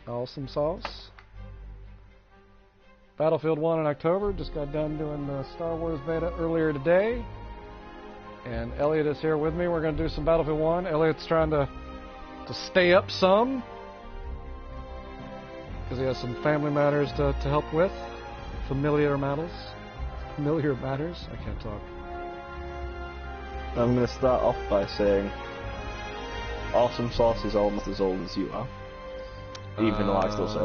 Awesome sauce. Battlefield 1 in October. Just got done doing the Star Wars beta earlier today. And Elliot is here with me. We're going to do some Battlefield 1. Elliot's trying to stay up some, because he has some family matters to help with. Familiar matters. I can't talk. I'm going to start off by saying Awesome Sauce is almost as old as you are. Even though I still say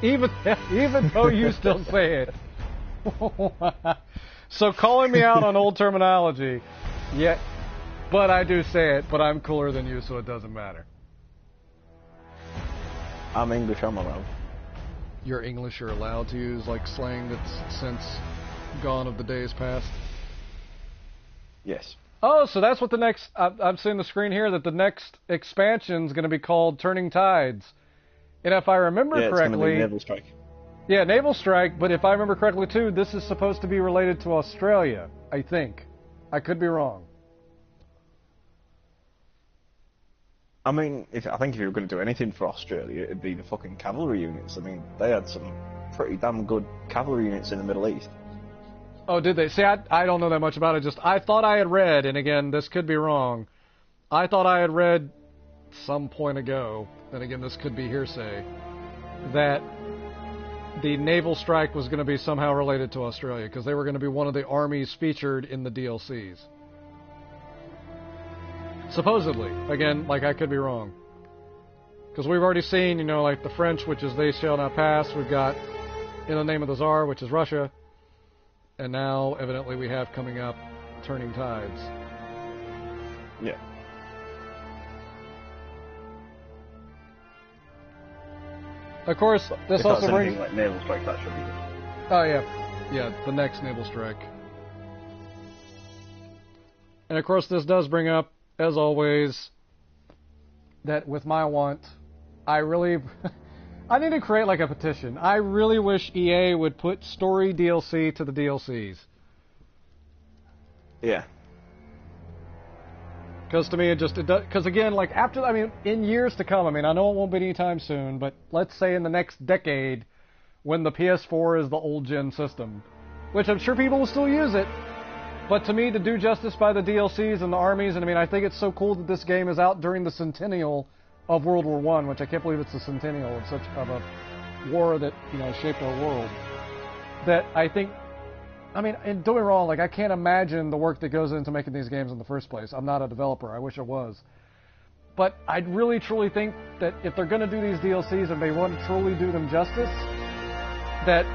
it. Even though you still say it. So calling me out on old terminology, yeah, but I do say it, but I'm cooler than you, so it doesn't matter. I'm English, I'm allowed. You're English, you're allowed to use like slang that's since gone of the days past? Yes. Oh, so that's what the next, I'm seeing the screen here, that the next expansion is going to be called Turning Tides. And if I remember correctly... it's going to be Naval Strike. Yeah, Naval Strike, but if I remember correctly too, this is supposed to be related to Australia, I think. I could be wrong. I mean, I think if you were going to do anything for Australia, it'd be the fucking cavalry units. I mean, they had some pretty damn good cavalry units in the Middle East. Oh, did they? See, I don't know that much about it. Just, I thought I had read, and again, this could be wrong, I thought I had read some point ago, and again, this could be hearsay, that the naval strike was going to be somehow related to Australia, because they were going to be one of the armies featured in the DLCs. Supposedly. Again, like, I could be wrong. Because we've already seen, you know, like the French, which is They Shall Not Pass. We've got In the Name of the Tsar, which is Russia. And now, evidently, we have coming up Turning Tides. Yeah. Of course, this if also that's brings... like Naval Strike, that should be it. Oh, yeah. Yeah, the next Naval Strike. And of course, this does bring up, as always, that with my want, I really... I need to create like a petition. I really wish EA would put story DLC to the DLCs. Yeah. Because to me, it does. Because again, like after, I mean, in years to come, I mean, I know it won't be anytime soon, but let's say in the next decade, when the PS4 is the old gen system, which I'm sure people will still use it, but to me, to do justice by the DLCs and the armies, and I mean, I think it's so cool that this game is out during the centennial of World War I, which I can't believe it's the centennial of such of a war that, you know, shaped our world. That I think, I mean, and don't get me wrong, like I can't imagine the work that goes into making these games in the first place. I'm not a developer. I wish I was. But I really truly think that if they're going to do these DLCs and they want to truly do them justice, that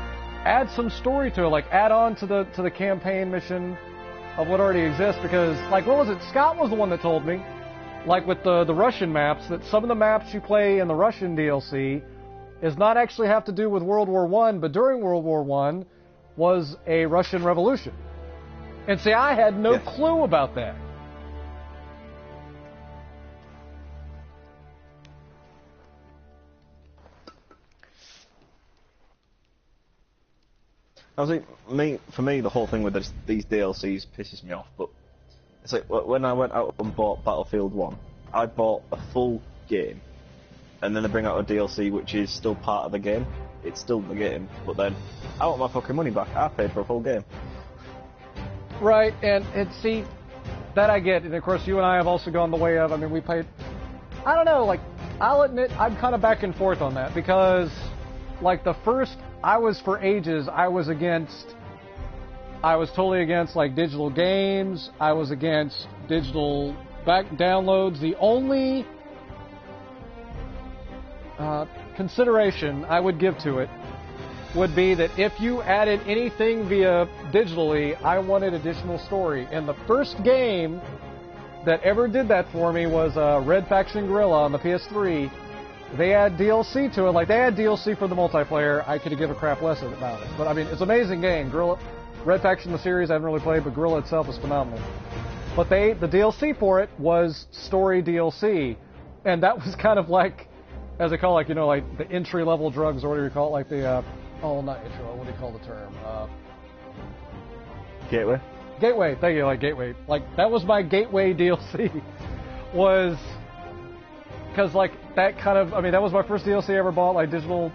add some story to it, like add on to the campaign mission of what already exists. Because, like, what was it? Scott was the one that told me, like with the Russian maps, that some of the maps you play in the Russian DLC is not actually have to do with World War I, but during World War I was a Russian Revolution. And see, I had no clue about that. I was like, for me, the whole thing with these DLCs pisses me off, but it's like, when I went out and bought Battlefield 1, I bought a full game, and then they bring out a DLC which is still part of the game. It's still the game, but then I want my fucking money back. I paid for a full game. Right, and see, that I get, and of course you and I have also gone the way of, I mean, we played, I don't know, like, I'll admit, I'm kind of back and forth on that, because, like, the first, I was for ages, I was totally against, like, digital games. I was against digital back downloads. The only consideration I would give to it would be that if you added anything via digitally, I wanted additional story. And the first game that ever did that for me was Red Faction Guerrilla on the PS3. They add DLC to it. Like, they had DLC for the multiplayer. I could give a crap less about it. But, I mean, it's an amazing game. Red Faction, the series, I haven't really played, but Guerrilla itself is phenomenal. But the DLC for it was story DLC. And that was kind of like, as they call it, like, you know, like the entry-level drugs, or whatever you call it, like the, oh, not entry, what do you call the term? Gateway? Gateway, thank you, like Gateway. Like, that was my Gateway DLC, was... because like that kind of, I mean, that was my first DLC I ever bought, like digital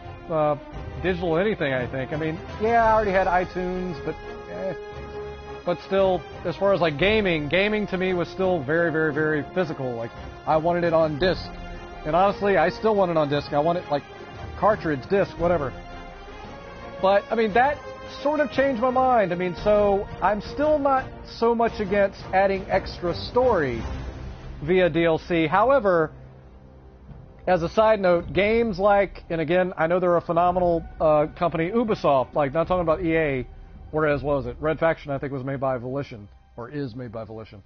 anything, I think. I mean, yeah, I already had iTunes, but still, as far as like gaming to me was still very, very, very physical. Like, I wanted it on disc. And honestly, I still want it on disc. I want it like cartridge, disc, whatever. But, I mean, that sort of changed my mind. I mean, so I'm still not so much against adding extra story via DLC. However, as a side note, games like, and again, I know they're a phenomenal company, Ubisoft, like, not talking about EA, whereas, what was it? Red Faction, I think, was made by Volition, or is made by Volition.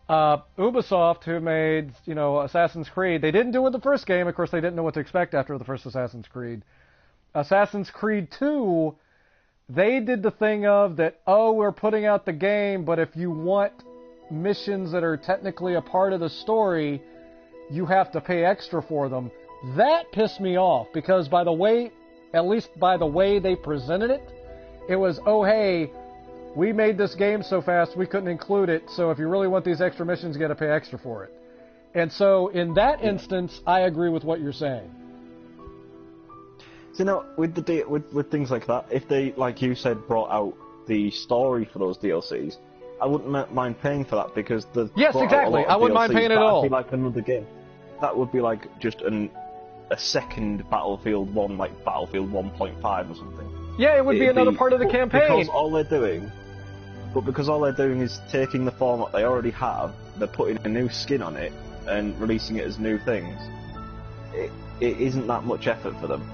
Ubisoft, who made, Assassin's Creed, they didn't do it with the first game. Of course, they didn't know what to expect after the first Assassin's Creed. Assassin's Creed 2, they did the thing of that, we're putting out the game, but if you want missions that are technically a part of the story, you have to pay extra for them. That pissed me off, because by the way, at least by the way they presented it, it was, hey, we made this game so fast we couldn't include it, so if you really want these extra missions, you got to pay extra for it. And so, in that instance, I agree with what you're saying. So, with things like that, if they, like you said, brought out the story for those DLCs, I wouldn't mind paying for that, because yes, exactly. I wouldn't mind paying at all. That'd be like another game. That would be like just a second Battlefield 1, like Battlefield 1.5 or something. Yeah, it would be another part of the campaign. Because all they're doing is taking the format they already have, they're putting a new skin on it and releasing it as new things. It isn't that much effort for them.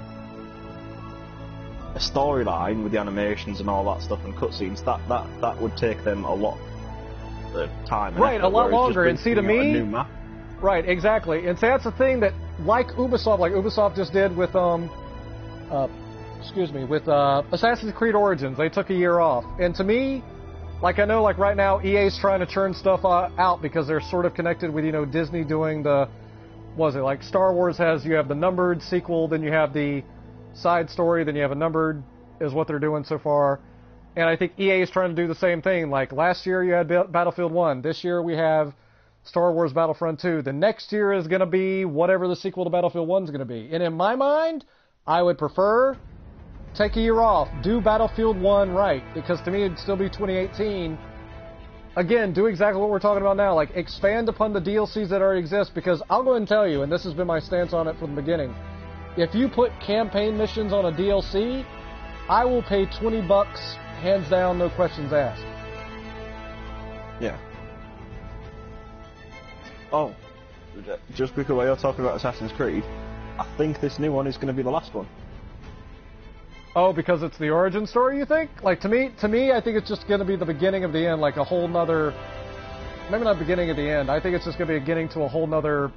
A storyline with the animations and all that stuff and cutscenes, that would take them a lot of time. Right, effort, a lot longer. And see, to me, a new map. Right, exactly. And so that's the thing that, like Ubisoft just did with Assassin's Creed Origins. They took a year off, and to me, like, I know, like, right now EA's trying to churn stuff out because they're sort of connected with, Disney doing like Star Wars you have the numbered sequel, then you have the side story, then you have a numbered, is what they're doing so far. And I think EA is trying to do the same thing. Like, last year you had Battlefield 1. This year we have Star Wars Battlefront 2. The next year is going to be whatever the sequel to Battlefield 1 is going to be. And in my mind, I would prefer take a year off, do Battlefield 1 right, because to me it'd still be 2018. Again, do exactly what we're talking about now, like expand upon the DLCs that already exist, because I'll go ahead and tell you, and this has been my stance on it from the beginning, if you put campaign missions on a DLC, I will pay $20, hands down, no questions asked. Yeah. Oh, just because while you're talking about Assassin's Creed, I think this new one is going to be the last one. Oh, because it's the origin story, you think? Like, to me, I think it's just going to be the beginning of the end, like a whole nother... Maybe not beginning of the end. I think it's just going to be beginning to a whole nother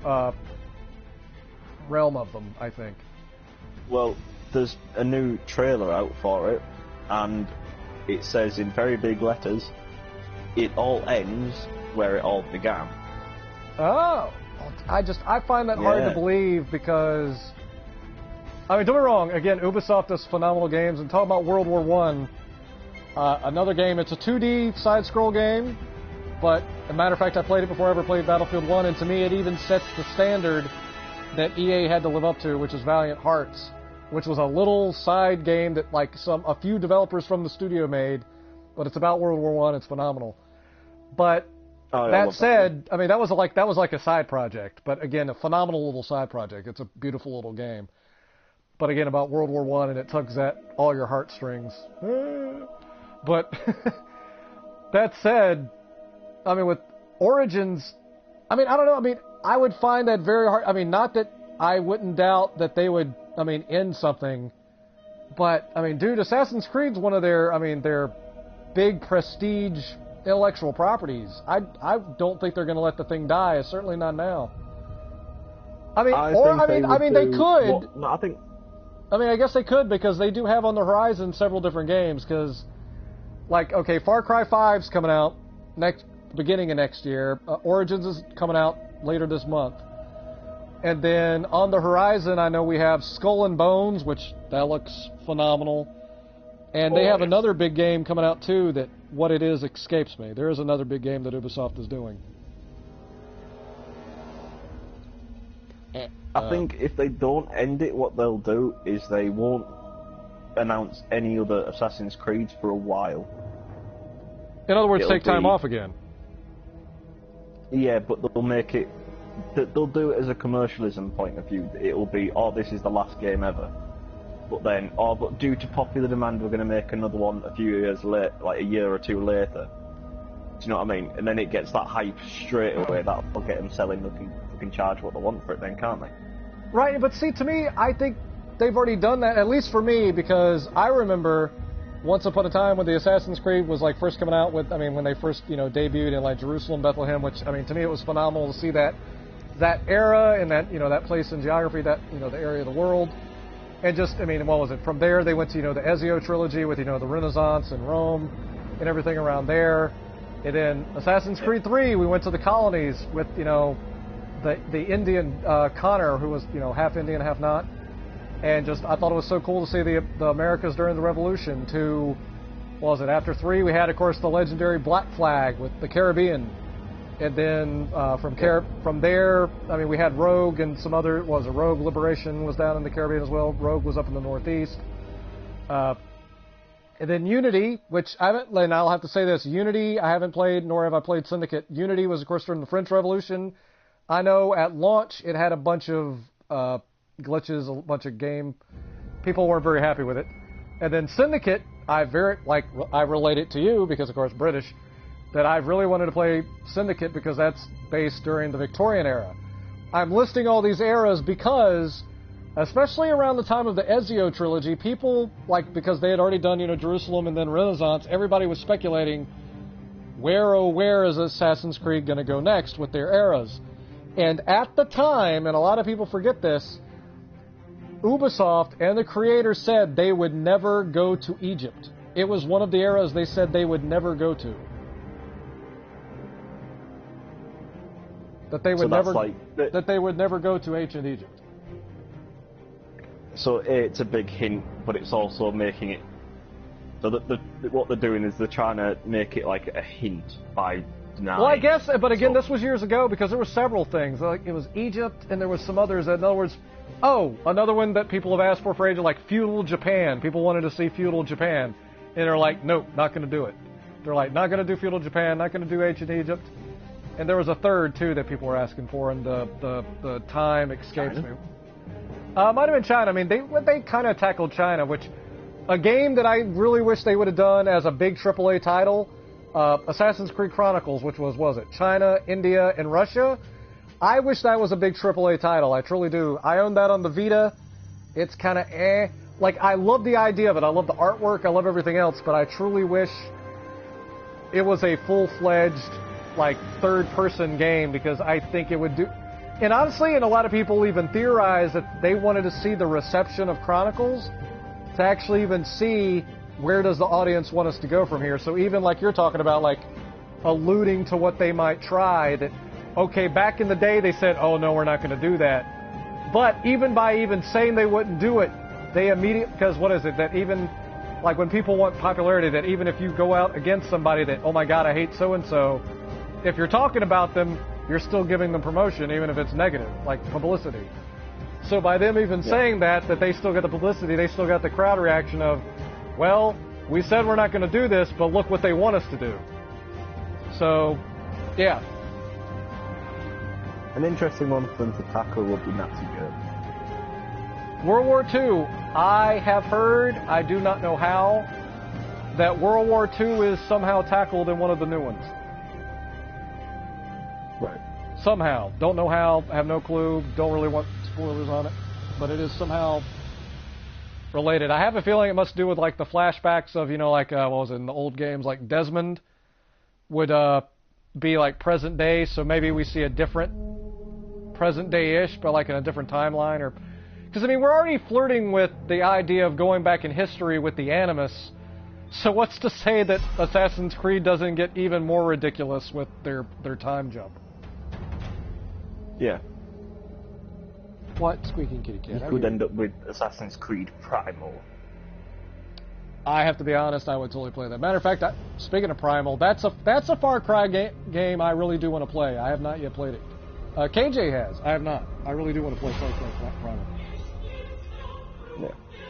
realm of them, I think. Well, there's a new trailer out for it, and it says in very big letters, it all ends where it all began. Oh! I find that hard to believe, because... I mean, don't get me wrong, again, Ubisoft does phenomenal games, and talking about World War I, another game, it's a 2D side-scroll game, but, as a matter of fact, I played it before I ever played Battlefield 1, and to me it even sets the standard that EA had to live up to, which is Valiant Hearts, which was a little side game that, like, a few developers from the studio made, but it's about World War I, it's phenomenal. But, that said, I mean, that was like a side project, but again, a phenomenal little side project. It's a beautiful little game. But again, about World War I, and it tugs at all your heartstrings. But that said, I mean, with Origins, I mean, I don't know. I mean, I would find that very hard. I mean, not that I wouldn't doubt that they would, I mean, end something. But, I mean, dude, Assassin's Creed's one of their big prestige intellectual properties. I don't think they're going to let the thing die. Certainly not now. I mean, they could. I mean, I guess they could, because they do have on the horizon several different games, because, like, okay, Far Cry 5's coming out beginning of next year. Origins is coming out later this month. And then on the horizon, I know we have Skull and Bones, which that looks phenomenal. And they have another big game coming out, too, that what it is escapes me. There is another big game that Ubisoft is doing. I think if they don't end it, what they'll do is they won't announce any other Assassin's Creeds for a while. In other words, take time off again. Yeah, but they'll make it... They'll do it as a commercialism point of view. It'll be, oh, this is the last game ever. But then, oh, but due to popular demand, we're going to make another one a few years later, like a year or two later. Do you know what I mean? And then it gets that hype straight away. That'll get them selling. They can charge what they want for it then, can't they? Right, but see, to me, I think they've already done that, at least for me, because I remember once upon a time when the Assassin's Creed was like first coming out with, I mean, when they first, debuted in like Jerusalem, Bethlehem, which, I mean, to me it was phenomenal to see that era and that, that place in geography, that, the area of the world. And just, I mean, what was it? From there, they went to, the Ezio trilogy with, the Renaissance and Rome and everything around there. And then Assassin's Creed 3, we went to the colonies with, the Indian Connor, who was, half Indian, half not. And just, I thought it was so cool to see the Americas during the Revolution. To, what was it? After 3, we had, of course, the legendary Black Flag with the Caribbean. And then from there, I mean, we had Rogue and some other, Rogue Liberation was down in the Caribbean as well. Rogue was up in the Northeast. And then Unity, which I haven't, and I'll have to say this, Unity I haven't played, nor have I played Syndicate. Unity was, of course, during the French Revolution. I know at launch it had a bunch of glitches, a bunch of game. People weren't very happy with it. And then Syndicate, I relate it to you, because, of course, British, that I really wanted to play Syndicate because that's based during the Victorian era. I'm listing all these eras because, especially around the time of the Ezio trilogy, people, because they had already done, Jerusalem and then Renaissance, everybody was speculating, where is Assassin's Creed going to go next with their eras? And at the time, and a lot of people forget this, Ubisoft and the creators said they would never go to Egypt. It was one of the eras they said they would never go to. That they would never go to ancient Egypt. So it's a big hint, but it's also making it. So what they're doing is they're trying to make it like a hint by denying. Well, I guess, but again, this was years ago because there were several things. Like it was Egypt, and there was some others. In other words, another one that people have asked for ages, like feudal Japan. People wanted to see feudal Japan, and they're like, nope, not going to do it. They're like, not going to do feudal Japan, not going to do ancient Egypt. And there was a third, too, that people were asking for, and the time escapes me. Might have been China. I mean, they kind of tackled China, which, a game that I really wish they would have done as a big AAA title, Assassin's Creed Chronicles, which was it China, India, and Russia? I wish that was a big AAA title. I truly do. I own that on the Vita. It's kind of eh. Like, I love the idea of it. I love the artwork. I love everything else, but I truly wish it was a full-fledged, third-person game, because I think it would do... And honestly, and a lot of people even theorize that they wanted to see the reception of Chronicles to actually even see where does the audience want us to go from here. So even like you're talking about, alluding to what they might try, that, okay, back in the day they said, oh, no, we're not going to do that. But even by even saying they wouldn't do it, they immediately... Because what is it? That even... when people want popularity, that even if you go out against somebody that, oh my God, I hate so-and-so, if you're talking about them, you're still giving them promotion, even if it's negative, like publicity. So by them even saying that they still get the publicity, they still got the crowd reaction of, well, we said we're not going to do this, but look what they want us to do. So, yeah. An interesting one for them to tackle would be Nazi Germany. World War II, I have heard, I do not know how, that World War II is somehow tackled in one of the new ones. Right. Somehow. Don't know how, have no clue, don't really want spoilers on it, but it is somehow related. I have a feeling it must do with the flashbacks of, what was it, in the old games, Desmond would be present day, so maybe we see a different present day-ish, but in a different timeline, or... Because, we're already flirting with the idea of going back in history with the Animus, so what's to say that Assassin's Creed doesn't get even more ridiculous with their time jump? Yeah. What? Squeaking kitty cat. You could end up with Assassin's Creed Primal. I have to be honest, I would totally play that. Matter of fact, speaking of Primal, that's a Far Cry game I really do want to play. I have not yet played it. KJ has. I have not. I really do want to play Far Cry Primal. Yeah.